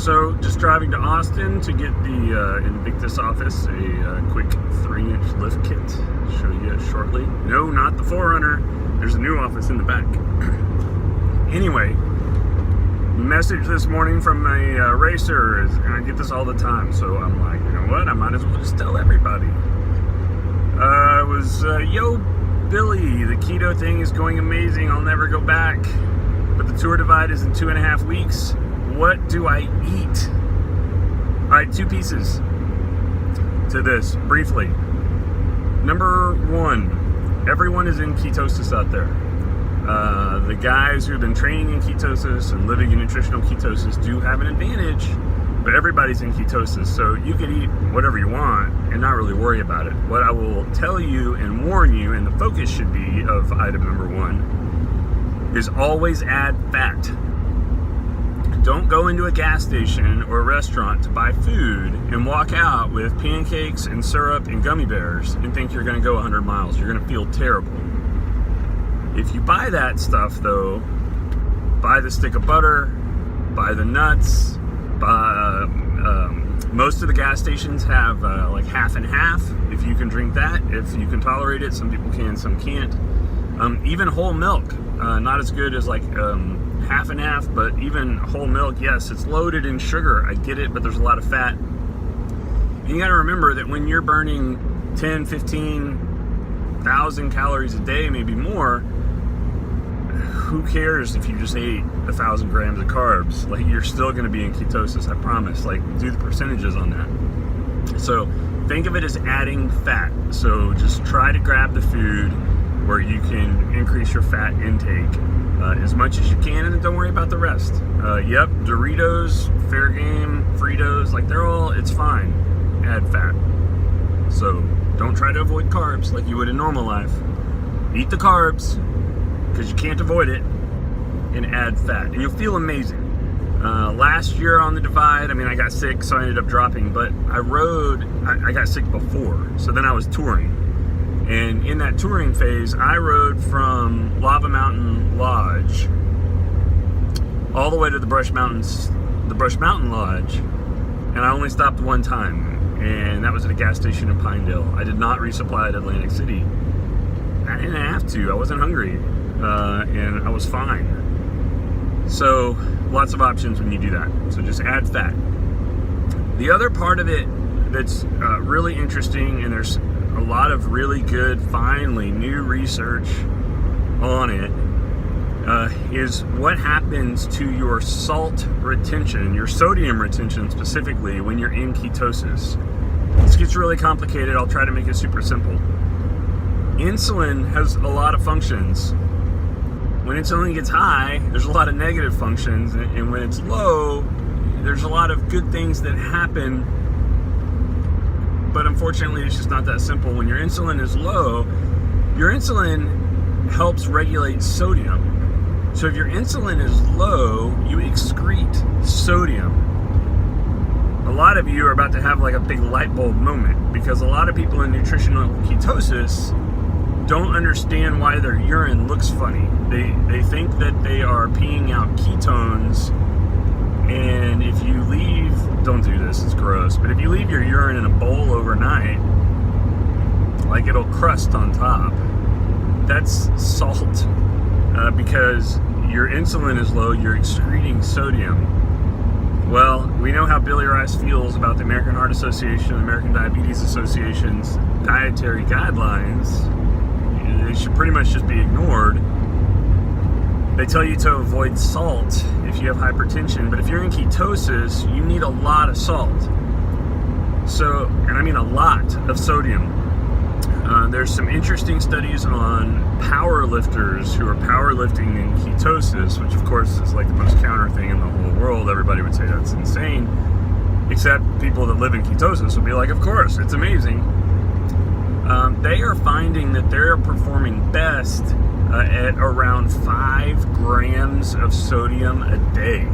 So, just driving to Austin to get the Invictus office a quick 3-inch lift kit. Show you shortly. No, not the Forerunner. There's a new office in the back. Anyway, message this morning from a racer, and I get this all the time, so I'm like, you know what? I might as well just tell everybody. It was, yo, Billy, the keto thing is going amazing. I'll never go back. But the tour divide is in 2.5 weeks. What do I eat? All right, 2 pieces to this, briefly. Number 1, everyone is in ketosis out there. The guys who have been training in ketosis and living in nutritional ketosis do have an advantage, but everybody's in ketosis, so you can eat whatever you want and not really worry about it. What I will tell you and warn you, and the focus should be of item number 1, is always add fat. Don't go into a gas station or a restaurant to buy food and walk out with pancakes and syrup and gummy bears and think you're going to go 100 miles. You're going to feel terrible. If you buy that stuff, though, buy the stick of butter, buy the nuts, buy, most of the gas stations have like half and half, if you can drink that, if you can tolerate it. Some people can, some can't. Even whole milk, not as good as like half and half, but even whole milk, yes, it's loaded in sugar. I get it, but there's a lot of fat. And you got to remember that when you're burning 10, 15,000 calories a day, maybe more, who cares if you just ate 1,000 grams of carbs? Like, you're still going to be in ketosis, I promise. Like, do the percentages on that. So think of it as adding fat. So just try to grab the food where you can increase your fat intake as much as you can, and then don't worry about the rest. Yep, Doritos, fair game, Fritos, like it's fine. Add fat. So don't try to avoid carbs like you would in normal life. Eat the carbs, because you can't avoid it, and add fat. And you'll feel amazing. Last year on the divide, I got sick, so I ended up dropping, but I got sick before, so then I was touring. And in that touring phase, I rode from Lava Mountain Lodge all the way to the Brush Mountain Lodge, and I only stopped one time, and that was at a gas station in Pinedale. I did not resupply at Atlantic City. I didn't have to. I wasn't hungry, and I was fine. So lots of options when you do that. So just add fat. The other part of it that's really interesting, and there's a lot of really good, finally, new research on it, is what happens to your salt retention, your sodium retention specifically, when you're in ketosis. This gets really complicated. I'll try to make it super simple. Insulin has a lot of functions. When insulin gets high, there's a lot of negative functions, and when it's low, there's a lot of good things that happen. But unfortunately, it's just not that simple. When your insulin is low, your insulin helps regulate sodium. So if your insulin is low, you excrete sodium. A lot of you are about to have like a big light bulb moment, because a lot of people in nutritional ketosis don't understand why their urine looks funny. They think that they are peeing out ketones, and if you leave, don't do this, it's gross, but if you leave your urine in a bowl overnight, like, it'll crust on top. That's salt, because your insulin is low, you're excreting sodium. Well, we know how Billy Rice feels about the American Heart Association, the American Diabetes Association's dietary guidelines. They should pretty much just be ignored. They tell you to avoid salt if you have hypertension, but if you're in ketosis, you need a lot of salt. So, and I mean a lot of sodium. There's some interesting studies on power lifters who are powerlifting in ketosis, which of course is like the most counter thing in the whole world. Everybody would say that's insane, except people that live in ketosis would be like, of course, it's amazing. They are finding that they're performing best at around 5 grams of sodium a day.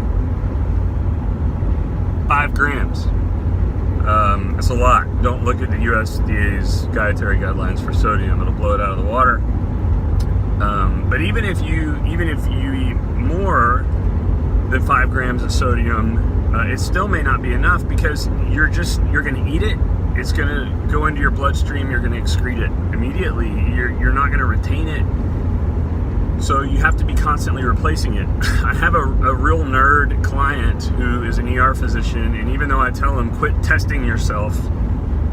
5 grams. That's a lot. Don't look at the USDA's dietary guidelines for sodium. It'll blow it out of the water. But even if you eat more, the 5 grams of sodium. It still may not be enough because you're going to eat it. It's going to go into your bloodstream. You're going to excrete it immediately. You're not going to retain it. So you have to be constantly replacing it. I have a real nerd client who is an ER physician, and even though I tell him quit testing yourself,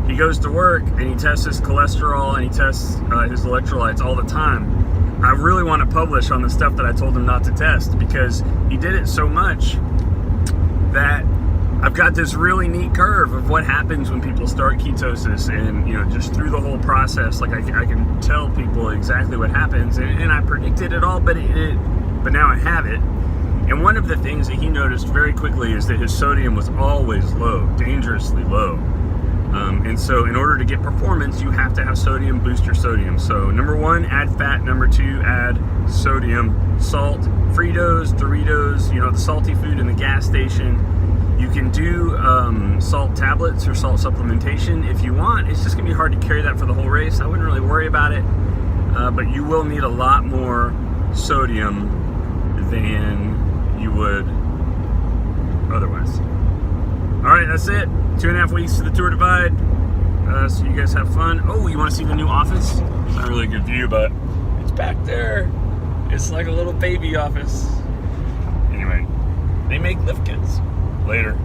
he goes to work and he tests his cholesterol and he tests his electrolytes all the time. I really want to publish on the stuff that I told him not to test because he did it so much that I've got this really neat curve of what happens when people start ketosis, and just through the whole process, like I can tell people exactly what happens, and I predicted it all, but now I have it. And one of the things that he noticed very quickly is that his sodium was always low, dangerously low. And so in order to get performance, you have to have sodium, boost your sodium. So number 1, add fat. Number 2, add sodium. Salt, Fritos, Doritos, the salty food in the gas station. You can do salt tablets or salt supplementation if you want. It's just going to be hard to carry that for the whole race. I wouldn't really worry about it. But you will need a lot more sodium than you would otherwise. All right, that's it. 2.5 weeks to the Tour Divide. So you guys have fun. Oh, you want to see the new office? It's not really a good view, but it's back there. It's like a little baby office. Anyway, they make lift kits. Later.